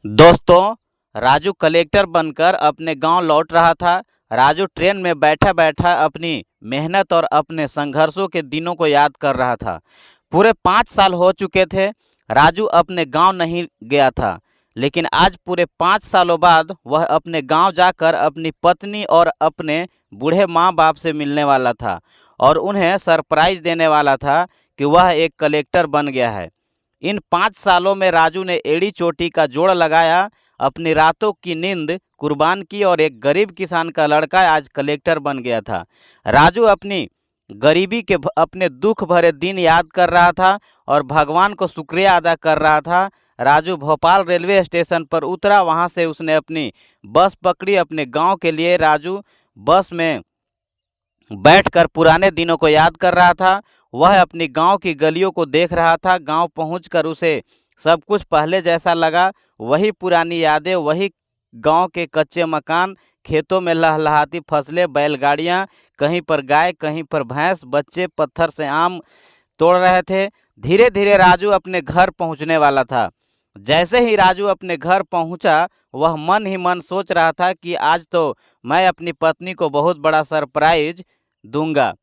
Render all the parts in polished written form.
दोस्तों, राजू कलेक्टर बनकर अपने गांव लौट रहा था। राजू ट्रेन में बैठा बैठा अपनी मेहनत और अपने संघर्षों के दिनों को याद कर रहा था। पूरे 5 साल हो चुके थे, राजू अपने गांव नहीं गया था। लेकिन आज पूरे 5 सालों बाद वह अपने गांव जाकर अपनी पत्नी और अपने बूढ़े माँ बाप से मिलने वाला था और उन्हें सरप्राइज देने वाला था कि वह एक कलेक्टर बन गया है। इन 5 सालों में राजू ने एड़ी चोटी का जोड़ लगाया, अपनी रातों की नींद कुर्बान की और एक गरीब किसान का लड़का आज कलेक्टर बन गया था। राजू अपनी गरीबी के अपने दुख भरे दिन याद कर रहा था और भगवान को शुक्रिया अदा कर रहा था। राजू भोपाल रेलवे स्टेशन पर उतरा, वहां से उसने अपनी बस पकड़ी अपने गांव के लिए। राजू बस में बैठकर पुराने दिनों को याद कर रहा था। वह अपनी गांव की गलियों को देख रहा था। गांव पहुंचकर उसे सब कुछ पहले जैसा लगा। वही पुरानी यादें, वही गांव के कच्चे मकान, खेतों में लहलहाती फसलें, बैलगाड़ियां, कहीं पर गाय कहीं पर भैंस, बच्चे पत्थर से आम तोड़ रहे थे। धीरे धीरे राजू अपने घर पहुंचने वाला था। जैसे ही राजू अपने घर पहुंचा, वह मन ही मन सोच रहा था कि आज तो मैं अपनी पत्नी को बहुत बड़ा सरप्राइज दूंगा।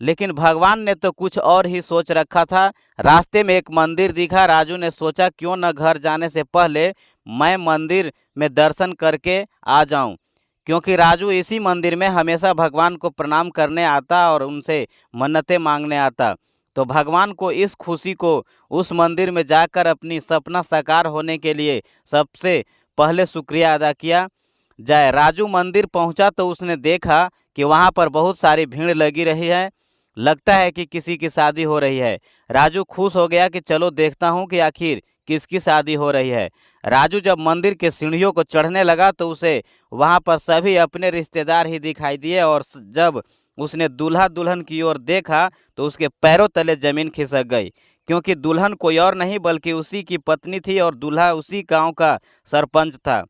लेकिन भगवान ने तो कुछ और ही सोच रखा था। रास्ते में एक मंदिर दिखा। राजू ने सोचा क्यों न घर जाने से पहले मैं मंदिर में दर्शन करके आ जाऊं, क्योंकि राजू इसी मंदिर में हमेशा भगवान को प्रणाम करने आता और उनसे मन्नतें मांगने आता। तो भगवान को इस खुशी को उस मंदिर में जाकर अपनी सपना साकार होने के लिए सबसे पहले शुक्रिया अदा किया जाए। राजू मंदिर पहुंचा तो उसने देखा कि वहां पर बहुत सारी भीड़ लगी रही है। लगता है कि किसी की शादी हो रही है। राजू खुश हो गया कि चलो देखता हूं कि आखिर किसकी शादी हो रही है। राजू जब मंदिर के सीढ़ियों को चढ़ने लगा तो उसे वहां पर सभी अपने रिश्तेदार ही दिखाई दिए और जब उसने दूल्हा दुल्हन की ओर देखा तो उसके पैरों तले जमीन खिसक गई, क्योंकि दुल्हन कोई और नहीं बल्कि उसी की पत्नी थी और दूल्हा उसी गांव का सरपंच था।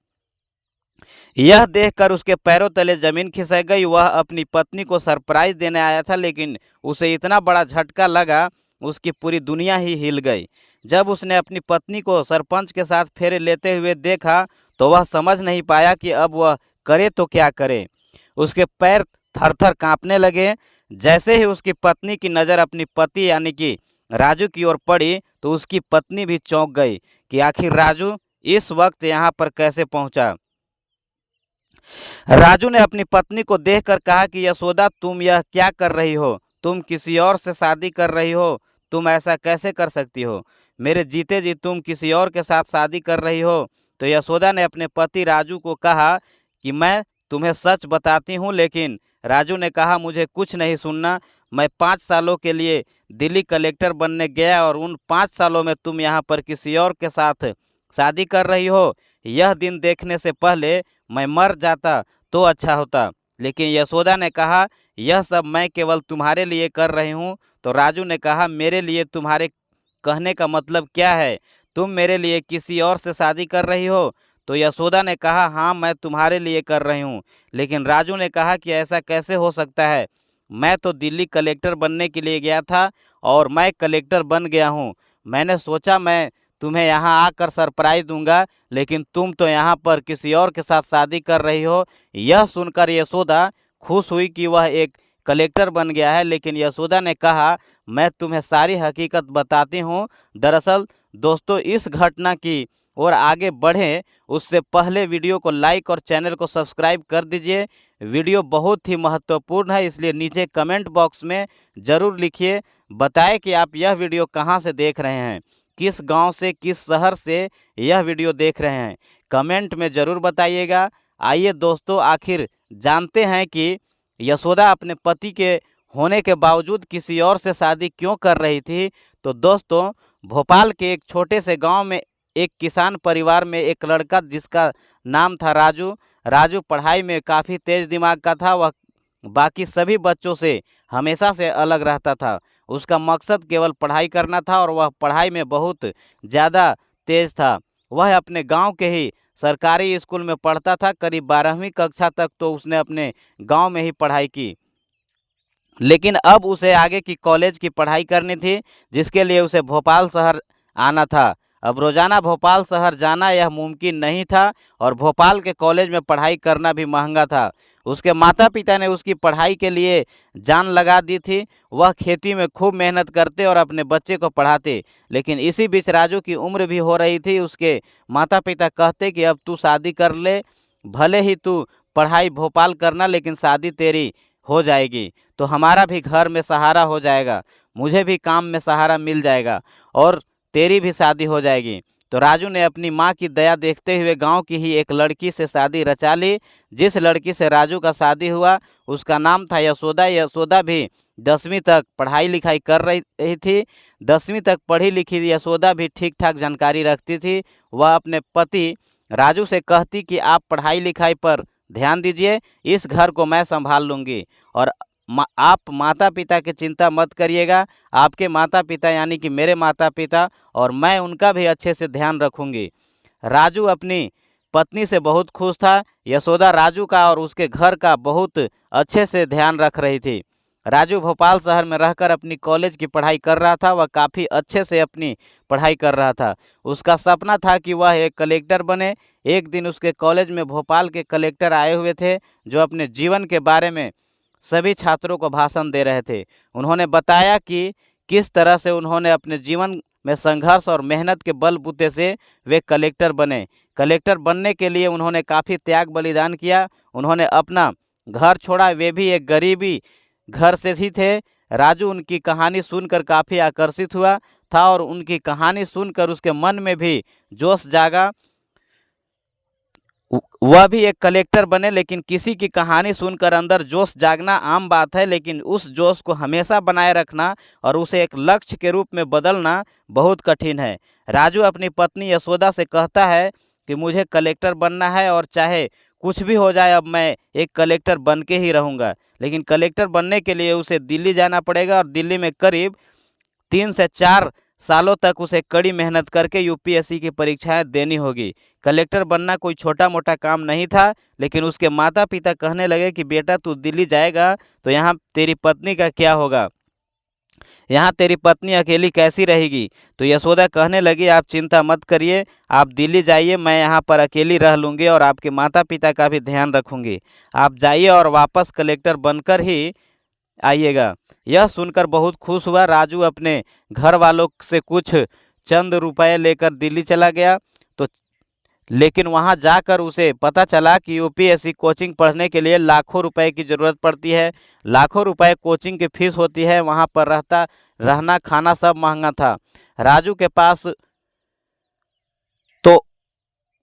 यह देखकर उसके पैरों तले जमीन खिसक गई। वह अपनी पत्नी को सरप्राइज देने आया था, लेकिन उसे इतना बड़ा झटका लगा, उसकी पूरी दुनिया ही हिल गई। जब उसने अपनी पत्नी को सरपंच के साथ फेरे लेते हुए देखा तो वह समझ नहीं पाया कि अब वह करे तो क्या करे। उसके पैर थर थर कांपने लगे। जैसे ही उसकी पत्नी की नज़र अपनी पति यानी कि राजू की ओर पड़ी तो उसकी पत्नी भी चौंक गई कि आखिर राजू इस वक्त यहाँ पर कैसे पहुँचा। राजू ने अपनी पत्नी को देखकर कहा कि यशोदा, तुम यह क्या कर रही हो? तुम किसी और से शादी कर रही हो? तुम ऐसा कैसे कर सकती हो? मेरे जीते जी तुम किसी और के साथ शादी कर रही हो? तो यशोदा ने अपने पति राजू को कहा कि मैं तुम्हें सच बताती हूँ। लेकिन राजू ने कहा, मुझे कुछ नहीं सुनना। मैं 5 सालों के लिए दिल्ली कलेक्टर बनने गया और उन 5 सालों में तुम यहाँ पर किसी और के साथ शादी कर रही हो। यह दिन देखने से पहले मैं मर जाता तो अच्छा होता। लेकिन यशोदा ने कहा, यह सब मैं केवल तुम्हारे लिए कर रही हूँ। तो राजू ने कहा, मेरे लिए तुम्हारे कहने का मतलब क्या है? तुम मेरे लिए किसी और से शादी कर रही हो? तो यशोदा ने कहा, हाँ, मैं तुम्हारे लिए कर रही हूँ। लेकिन राजू ने कहा कि ऐसा कैसे हो सकता है? मैं तो दिल्ली कलेक्टर बनने के लिए गया था और मैं कलेक्टर बन गया हूँ। मैंने सोचा मैं तुम्हें यहाँ आकर सरप्राइज दूंगा, लेकिन तुम तो यहाँ पर किसी और के साथ शादी कर रही हो। यह सुनकर यशोदा खुश हुई कि वह एक कलेक्टर बन गया है। लेकिन यशोदा ने कहा, मैं तुम्हें सारी हकीकत बताती हूँ। दरअसल दोस्तों, इस घटना की और आगे बढ़ें उससे पहले वीडियो को लाइक और चैनल को सब्सक्राइब कर दीजिए। वीडियो बहुत ही महत्वपूर्ण है, इसलिए नीचे कमेंट बॉक्स में ज़रूर लिखिए, बताएं कि आप यह वीडियो कहां से देख रहे हैं, किस गांव से, किस शहर से यह वीडियो देख रहे हैं। कमेंट में ज़रूर बताइएगा। आइए दोस्तों, आखिर जानते हैं कि यशोदा अपने पति के होने के बावजूद किसी और से शादी क्यों कर रही थी। तो दोस्तों, भोपाल के एक छोटे से गांव में एक किसान परिवार में एक लड़का जिसका नाम था राजू। राजू पढ़ाई में काफ़ी तेज दिमाग का था। वह बाकी सभी बच्चों से हमेशा से अलग रहता था। उसका मकसद केवल पढ़ाई करना था और वह पढ़ाई में बहुत ज़्यादा तेज था। वह अपने गांव के ही सरकारी स्कूल में पढ़ता था। करीब 12वीं कक्षा तक तो उसने अपने गांव में ही पढ़ाई की, लेकिन अब उसे आगे की कॉलेज की पढ़ाई करनी थी, जिसके लिए उसे भोपाल शहर आना था। अब रोज़ाना भोपाल शहर जाना यह मुमकिन नहीं था और भोपाल के कॉलेज में पढ़ाई करना भी महंगा था। उसके माता पिता ने उसकी पढ़ाई के लिए जान लगा दी थी। वह खेती में खूब मेहनत करते और अपने बच्चे को पढ़ाते। लेकिन इसी बीच राजू की उम्र भी हो रही थी। उसके माता पिता कहते कि अब तू शादी कर ले, भले ही तू पढ़ाई भोपाल करना लेकिन शादी तेरी हो जाएगी तो हमारा भी घर में सहारा हो जाएगा, मुझे भी काम में सहारा मिल जाएगा और तेरी भी शादी हो जाएगी। तो राजू ने अपनी माँ की दया देखते हुए गांव की ही एक लड़की से शादी रचा ली। जिस लड़की से राजू का शादी हुआ उसका नाम था यशोदा। यशोदा भी 10वीं तक पढ़ाई लिखाई कर रही थी। 10वीं तक पढ़ी लिखी यशोदा भी ठीक ठाक जानकारी रखती थी। वह अपने पति राजू से कहती कि आप पढ़ाई लिखाई पर ध्यान दीजिए, इस घर को मैं संभाल लूँगी और आप माता पिता की चिंता मत करिएगा। आपके माता पिता यानी कि मेरे माता पिता और मैं उनका भी अच्छे से ध्यान रखूँगी। राजू अपनी पत्नी से बहुत खुश था। यशोदा राजू का और उसके घर का बहुत अच्छे से ध्यान रख रही थी। राजू भोपाल शहर में रहकर अपनी कॉलेज की पढ़ाई कर रहा था। वह काफ़ी अच्छे से अपनी पढ़ाई कर रहा था। उसका सपना था कि वह एक कलेक्टर बने। एक दिन उसके कॉलेज में भोपाल के कलेक्टर आए हुए थे जो अपने जीवन के बारे में सभी छात्रों को भाषण दे रहे थे। उन्होंने बताया कि किस तरह से उन्होंने अपने जीवन में संघर्ष और मेहनत के बलबूते से वे कलेक्टर बने। कलेक्टर बनने के लिए उन्होंने काफ़ी त्याग बलिदान किया। उन्होंने अपना घर छोड़ा, वे भी एक गरीबी घर से ही थे। राजू उनकी कहानी सुनकर काफ़ी आकर्षित हुआ था और उनकी कहानी सुनकर उसके मन में भी जोश जागा। वह भी एक कलेक्टर बने। लेकिन किसी की कहानी सुनकर अंदर जोश जागना आम बात है, लेकिन उस जोश को हमेशा बनाए रखना और उसे एक लक्ष्य के रूप में बदलना बहुत कठिन है। राजू अपनी पत्नी यशोदा से कहता है कि मुझे कलेक्टर बनना है और चाहे कुछ भी हो जाए अब मैं एक कलेक्टर बन के ही रहूँगा। लेकिन कलेक्टर बनने के लिए उसे दिल्ली जाना पड़ेगा और दिल्ली में करीब 3 से 4 सालों तक उसे कड़ी मेहनत करके यूपीएससी की परीक्षाएं देनी होगी। कलेक्टर बनना कोई छोटा मोटा काम नहीं था। लेकिन उसके माता पिता कहने लगे कि बेटा तू दिल्ली जाएगा तो यहाँ तेरी पत्नी का क्या होगा, यहाँ तेरी पत्नी अकेली कैसी रहेगी। तो यशोदा कहने लगी आप चिंता मत करिए, आप दिल्ली जाइए, मैं यहाँ पर अकेली रह लूँगी और आपके माता पिता का भी ध्यान रखूँगी। आप जाइए और वापस कलेक्टर बनकर ही आइएगा। यह सुनकर बहुत खुश हुआ। राजू अपने घर वालों से कुछ चंद रुपए लेकर दिल्ली चला गया। तो लेकिन वहां जाकर उसे पता चला कि यूपीएससी कोचिंग पढ़ने के लिए लाखों रुपए की ज़रूरत पड़ती है। लाखों रुपए कोचिंग की फीस होती है। वहां पर रहना खाना सब महंगा था। राजू के पास तो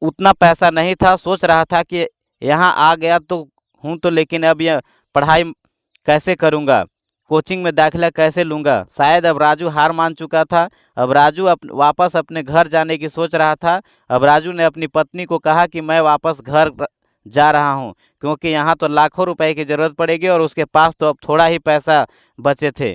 उतना पैसा नहीं था। सोच रहा था कि यहाँ आ गया तो हूँ तो, लेकिन अब यह पढ़ाई कैसे करूँगा, कोचिंग में दाखिला कैसे लूँगा। शायद अब राजू हार मान चुका था। अब राजू वापस अपने घर जाने की सोच रहा था। अब राजू ने अपनी पत्नी को कहा कि मैं वापस घर जा रहा हूँ क्योंकि यहाँ तो लाखों रुपए की ज़रूरत पड़ेगी और उसके पास तो अब थोड़ा ही पैसा बचे थे।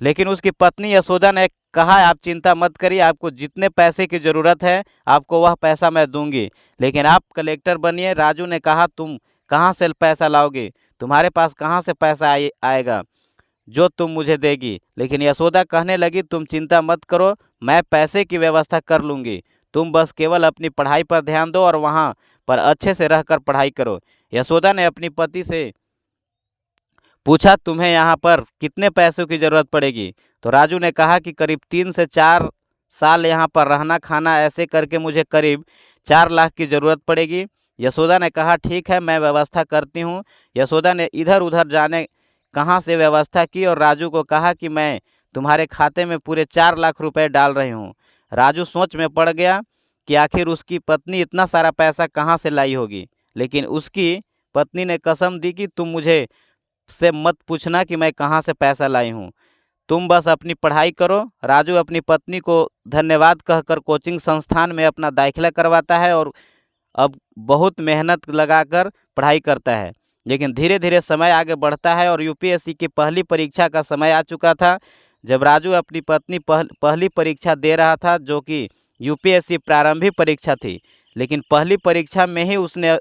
लेकिन उसकी पत्नी यशोदा ने कहा आप चिंता मत करिए, आपको जितने पैसे की ज़रूरत है आपको वह पैसा मैं दूंगी, लेकिन आप कलेक्टर बनिए। राजू ने कहा तुम कहाँ से पैसा लाओगे, तुम्हारे पास कहाँ से पैसा आएगा जो तुम मुझे देगी। लेकिन यशोदा कहने लगी तुम चिंता मत करो, मैं पैसे की व्यवस्था कर लूँगी, तुम बस केवल अपनी पढ़ाई पर ध्यान दो और वहाँ पर अच्छे से रहकर पढ़ाई करो। यशोदा ने अपनी पति से पूछा तुम्हें यहाँ पर कितने पैसों की ज़रूरत पड़ेगी। तो राजू ने कहा कि करीब 3 से 4 साल यहाँ पर रहना खाना ऐसे करके मुझे करीब 4 लाख की ज़रूरत पड़ेगी। यशोदा ने कहा ठीक है मैं व्यवस्था करती हूँ। यशोदा ने इधर उधर जाने कहाँ से व्यवस्था की और राजू को कहा कि मैं तुम्हारे खाते में पूरे 4 लाख रुपए डाल रही हूँ। राजू सोच में पड़ गया कि आखिर उसकी पत्नी इतना सारा पैसा कहाँ से लाई होगी। लेकिन उसकी पत्नी ने कसम दी कि तुम मुझे से मत पूछना कि मैं कहाँ से पैसा लाई हूँ, तुम बस अपनी पढ़ाई करो। राजू अपनी पत्नी को धन्यवाद कहकर कोचिंग संस्थान में अपना दाखिला करवाता है और अब बहुत मेहनत लगाकर पढ़ाई करता है। लेकिन धीरे धीरे समय आगे बढ़ता है और यूपीएससी की पहली परीक्षा का समय आ चुका था। जब राजू अपनी पत्नी पहली परीक्षा दे रहा था जो कि यूपीएससी प्रारंभिक परीक्षा थी, लेकिन पहली परीक्षा में ही उसने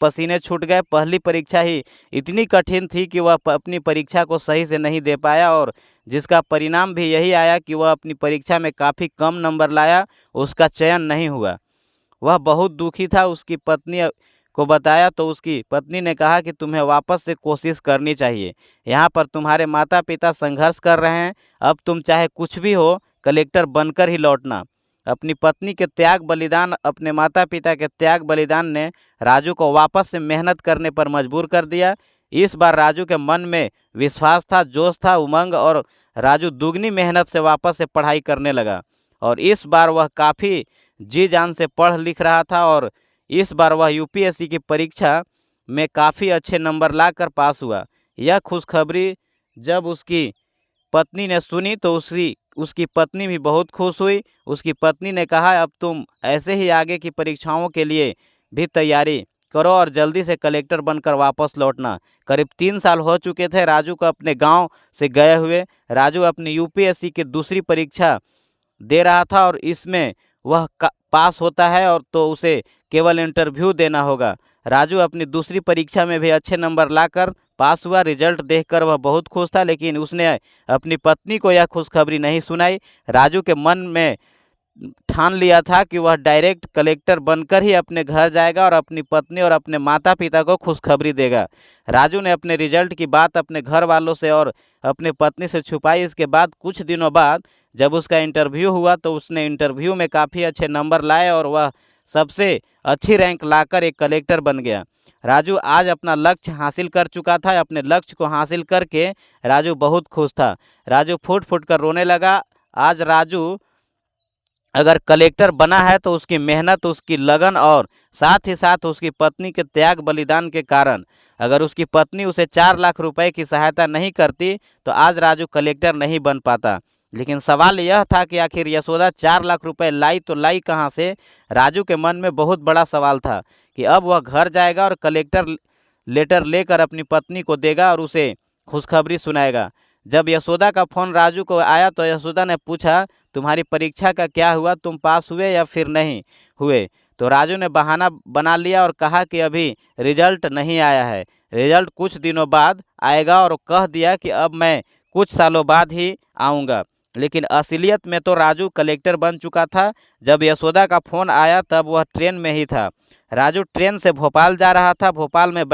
पसीने छूट गए। पहली परीक्षा ही इतनी कठिन थी कि वह अपनी परीक्षा को सही से नहीं दे पाया और जिसका परिणाम भी यही आया कि वह अपनी परीक्षा में काफ़ी कम नंबर लाया, उसका चयन नहीं हुआ। वह बहुत दुखी था। उसकी पत्नी को बताया तो उसकी पत्नी ने कहा कि तुम्हें वापस से कोशिश करनी चाहिए। यहाँ पर तुम्हारे माता पिता संघर्ष कर रहे हैं, अब तुम चाहे कुछ भी हो कलेक्टर बनकर ही लौटना। अपनी पत्नी के त्याग बलिदान, अपने माता पिता के त्याग बलिदान ने राजू को वापस से मेहनत करने पर मजबूर कर दिया। इस बार राजू के मन में विश्वास था, जोश था, उमंग, और राजू दुगनी मेहनत से वापस से पढ़ाई करने लगा। और इस बार वह काफ़ी जी जान से पढ़ लिख रहा था और इस बार वह यूपीएससी की परीक्षा में काफ़ी अच्छे नंबर लाकर पास हुआ। यह खुशखबरी जब उसकी पत्नी ने सुनी तो उसकी पत्नी भी बहुत खुश हुई। उसकी पत्नी ने कहा, अब तुम ऐसे ही आगे की परीक्षाओं के लिए भी तैयारी करो और जल्दी से कलेक्टर बनकर वापस लौटना। करीब 3 साल हो चुके थे राजू को अपने गांव से गए हुए। राजू अपनी यूपीएससी की दूसरी परीक्षा दे रहा था और इसमें वह पास होता है और तो उसे केवल इंटरव्यू देना होगा। राजू अपनी दूसरी परीक्षा में भी अच्छे नंबर लाकर पास हुआ। रिजल्ट देखकर वह बहुत खुश था, लेकिन उसने अपनी पत्नी को यह खुशखबरी नहीं सुनाई। राजू के मन में ठान लिया था कि वह डायरेक्ट कलेक्टर बनकर ही अपने घर जाएगा और अपनी पत्नी और अपने माता पिता को खुशखबरी देगा। राजू ने अपने रिजल्ट की बात अपने घर वालों से और अपनी पत्नी से छुपाई। इसके बाद कुछ दिनों बाद जब उसका इंटरव्यू हुआ तो उसने इंटरव्यू में काफ़ी अच्छे नंबर लाए और वह सबसे अच्छी रैंक लाकर एक कलेक्टर बन गया। राजू आज अपना लक्ष्य हासिल कर चुका था। अपने लक्ष्य को हासिल करके राजू बहुत खुश था। राजू फूट फूट कर रोने लगा। आज राजू अगर कलेक्टर बना है तो उसकी मेहनत, उसकी लगन और साथ ही साथ उसकी पत्नी के त्याग बलिदान के कारण। अगर उसकी पत्नी उसे 4 लाख रुपए की सहायता नहीं करती तो आज राजू कलेक्टर नहीं बन पाता। लेकिन सवाल यह था कि आखिर यशोदा 4 लाख रुपए लाई तो लाई कहाँ से। राजू के मन में बहुत बड़ा सवाल था कि अब वह घर जाएगा और कलेक्टर लेटर लेकर अपनी पत्नी को देगा और उसे खुशखबरी सुनाएगा। जब यशोदा का फ़ोन राजू को आया तो यशोदा ने पूछा, तुम्हारी परीक्षा का क्या हुआ, तुम पास हुए या फिर नहीं हुए। तो राजू ने बहाना बना लिया और कहा कि अभी रिजल्ट नहीं आया है, रिजल्ट कुछ दिनों बाद आएगा, और कह दिया कि अब मैं कुछ सालों बाद ही आऊँगा। लेकिन असलियत में तो राजू कलेक्टर बन चुका था। जब यशोदा का फ़ोन आया तब वह ट्रेन में ही था। राजू ट्रेन से भोपाल जा रहा था। भोपाल में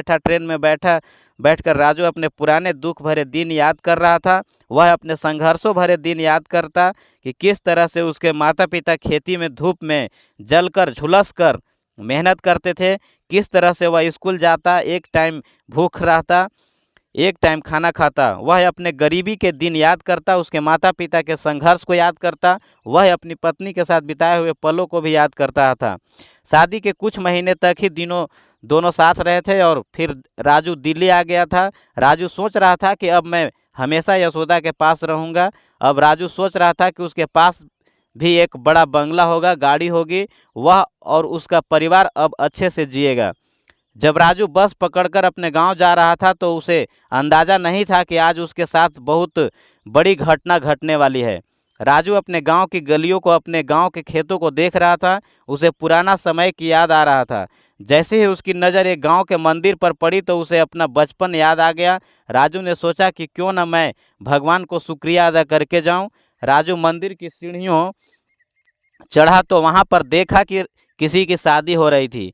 ट्रेन में बैठकर राजू अपने पुराने दुख भरे दिन याद कर रहा था। वह अपने संघर्षों भरे दिन याद करता कि किस तरह से उसके माता पिता खेती में धूप में जलकर झुलस कर मेहनत करते थे, किस तरह से वह स्कूल जाता, एक टाइम भूख रहता, एक टाइम खाना खाता। वह अपने गरीबी के दिन याद करता, उसके माता पिता के संघर्ष को याद करता, वह अपनी पत्नी के साथ बिताए हुए पलों को भी याद करता था। शादी के कुछ महीने तक ही दोनों साथ रहे थे और फिर राजू दिल्ली आ गया था। राजू सोच रहा था कि अब मैं हमेशा यशोदा के पास रहूँगा। अब राजू सोच रहा था कि उसके पास भी एक बड़ा बंगला होगा, गाड़ी होगी, वह और उसका परिवार अब अच्छे से जिएगा। जब राजू बस पकड़कर अपने गांव जा रहा था तो उसे अंदाज़ा नहीं था कि आज उसके साथ बहुत बड़ी घटना घटने वाली है। राजू अपने गांव की गलियों को, अपने गांव के खेतों को देख रहा था। उसे पुराना समय की याद आ रहा था। जैसे ही उसकी नज़र एक गांव के मंदिर पर पड़ी तो उसे अपना बचपन याद आ गया। राजू ने सोचा कि क्यों न मैं भगवान को शुक्रिया अदा करके जाऊं। राजू मंदिर की सीढ़ियों चढ़ा तो वहां पर देखा कि किसी की शादी हो रही थी।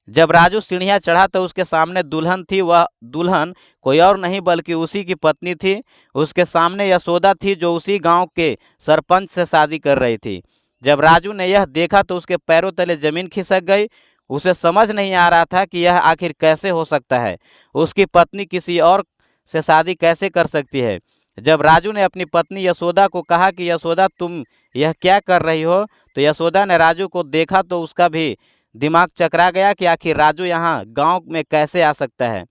जब राजू सीढ़ियाँ चढ़ा तो उसके सामने दुल्हन थी। वह दुल्हन कोई और नहीं बल्कि उसी की पत्नी थी। उसके सामने यशोदा थी जो उसी गांव के सरपंच से शादी कर रही थी। जब राजू ने यह देखा तो उसके पैरों तले ज़मीन खिसक गई। उसे समझ नहीं आ रहा था कि यह आखिर कैसे हो सकता है। उसकी पत्नी किसी और से शादी कैसे कर सकती है। जब राजू ने अपनी पत्नी यशोदा को कहा कि यशोदा तुम यह क्या कर रही हो, तो यशोदा ने राजू को देखा तो उसका भी दिमाग चकरा गया कि आखिर राजू यहाँ गांव में कैसे आ सकता है।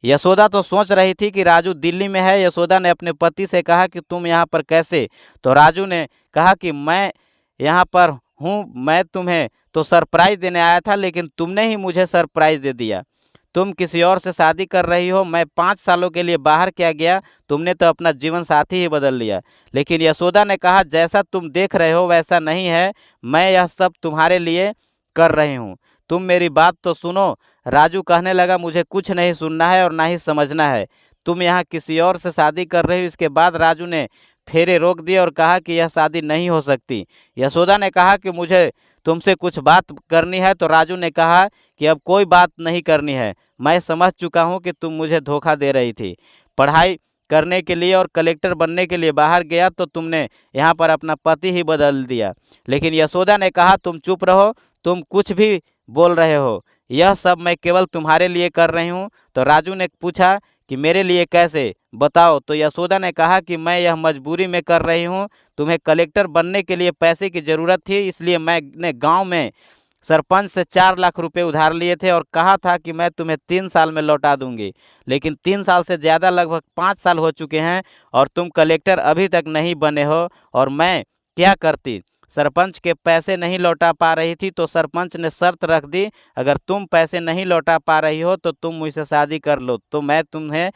यशोदा तो सोच रही थी कि राजू दिल्ली में है। यशोदा ने अपने पति से कहा कि तुम यहाँ पर कैसे। तो राजू ने कहा कि मैं यहाँ पर हूँ, मैं तुम्हें तो सरप्राइज़ देने आया था, लेकिन तुमने ही मुझे सरप्राइज़ दे दिया। तुम किसी और से शादी कर रही हो। मैं 5 सालों के लिए बाहर क्या गया, तुमने तो अपना जीवन साथी ही बदल लिया। लेकिन यशोदा ने कहा, जैसा तुम देख रहे हो वैसा नहीं है, मैं यह सब तुम्हारे लिए कर रही हूँ। तुम मेरी बात तो सुनो। राजू कहने लगा, मुझे कुछ नहीं सुनना है और ना ही समझना है। तुम यहाँ किसी और से शादी कर रही हो। इसके बाद राजू ने फेरे रोक दिए और कहा कि यह शादी नहीं हो सकती। यशोदा ने कहा कि मुझे तुमसे कुछ बात करनी है। तो राजू ने कहा कि अब कोई बात नहीं करनी है, मैं समझ चुका हूँ कि तुम मुझे धोखा दे रही थी। पढ़ाई करने के लिए और कलेक्टर बनने के लिए बाहर गया तो तुमने यहाँ पर अपना पति ही बदल दिया। लेकिन यशोदा ने कहा, तुम चुप रहो, तुम कुछ भी बोल रहे हो, यह सब मैं केवल तुम्हारे लिए कर रही हूँ। तो राजू ने पूछा कि मेरे लिए कैसे, बताओ। तो यशोदा ने कहा कि मैं यह मजबूरी में कर रही हूँ। तुम्हें कलेक्टर बनने के लिए पैसे की ज़रूरत थी, इसलिए मैंने गांव में सरपंच से 4 लाख रुपए उधार लिए थे और कहा था कि मैं तुम्हें 3 साल में लौटा दूंगी। लेकिन 3 साल से ज़्यादा, लगभग 5 साल हो चुके हैं और तुम कलेक्टर अभी तक नहीं बने हो। और मैं क्या करती? सरपंच के पैसे नहीं लौटा पा रही थी तो सरपंच ने शर्त रख दी, अगर तुम पैसे नहीं लौटा पा रही हो तो तुम मुझसे शादी कर लो। तो मैं तुम्हें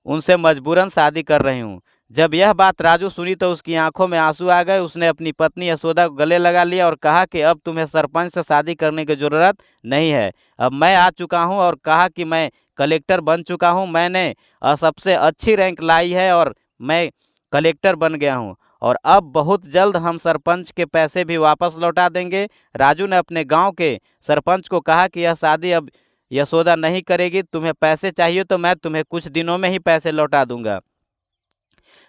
उनसे मजबूरन शादी कर रही हूँ। जब यह बात राजू सुनी तो उसकी आंखों में आंसू आ गए। उसने अपनी पत्नी यशोदा को गले लगा लिया और कहा कि अब तुम्हें सरपंच से शादी करने की ज़रूरत नहीं है, अब मैं आ चुका हूँ। और कहा कि मैं कलेक्टर बन चुका हूँ, मैंने सबसे अच्छी रैंक लाई है और मैं कलेक्टर बन गया हूँ और अब बहुत जल्द हम सरपंच के पैसे भी वापस लौटा देंगे। राजू ने अपने गांव के सरपंच को कहा कि यह शादी अब यशोदा नहीं करेगी, तुम्हें पैसे चाहिए तो मैं तुम्हें कुछ दिनों में ही पैसे लौटा दूंगा।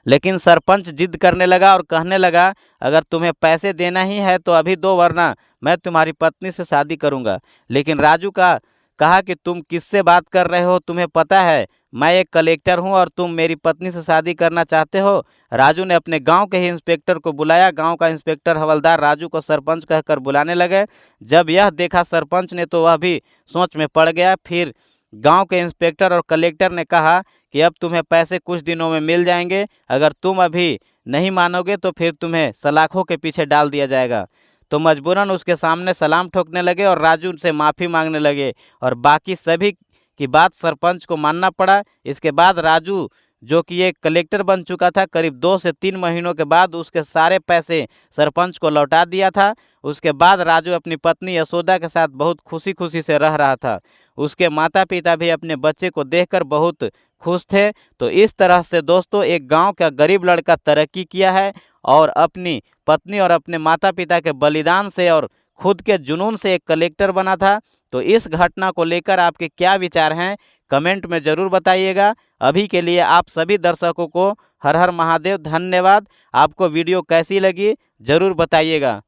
लेकिन सरपंच जिद करने लगा और कहने लगा, अगर तुम्हें पैसे देना ही है तो अभी दो, वरना मैं तुम्हारी पत्नी से शादी करूंगा। लेकिन राजू का कहा कि तुम किससे बात कर रहे हो, तुम्हें पता है मैं एक कलेक्टर हूं और तुम मेरी पत्नी से शादी करना चाहते हो। राजू ने अपने गांव के ही इंस्पेक्टर को बुलाया। गांव का इंस्पेक्टर हवलदार राजू को सरपंच कहकर बुलाने लगे। जब यह देखा सरपंच ने तो वह भी सोच में पड़ गया। फिर गांव के इंस्पेक्टर और कलेक्टर ने कहा कि अब तुम्हें पैसे कुछ दिनों में मिल जाएंगे, अगर तुम अभी नहीं मानोगे तो फिर तुम्हें सलाखों के पीछे डाल दिया जाएगा। तो मजबूरन उसके सामने सलाम ठोकने लगे और राजू से माफ़ी मांगने लगे और बाकी सभी की बात सरपंच को मानना पड़ा। इसके बाद राजू, जो कि एक कलेक्टर बन चुका था, करीब 2 से 3 महीनों के बाद उसके सारे पैसे सरपंच को लौटा दिया था। उसके बाद राजू अपनी पत्नी यशोदा के साथ बहुत खुशी खुशी से रह रहा था। उसके माता पिता भी अपने बच्चे को देखकर बहुत खुश थे। तो इस तरह से दोस्तों, एक गांव का गरीब लड़का तरक्की किया है और अपनी पत्नी और अपने माता पिता के बलिदान से और खुद के जुनून से एक कलेक्टर बना था। तो इस घटना को लेकर आपके क्या विचार हैं, कमेंट में ज़रूर बताइएगा। अभी के लिए आप सभी दर्शकों को हर हर महादेव, धन्यवाद। आपको वीडियो कैसी लगी ज़रूर बताइएगा।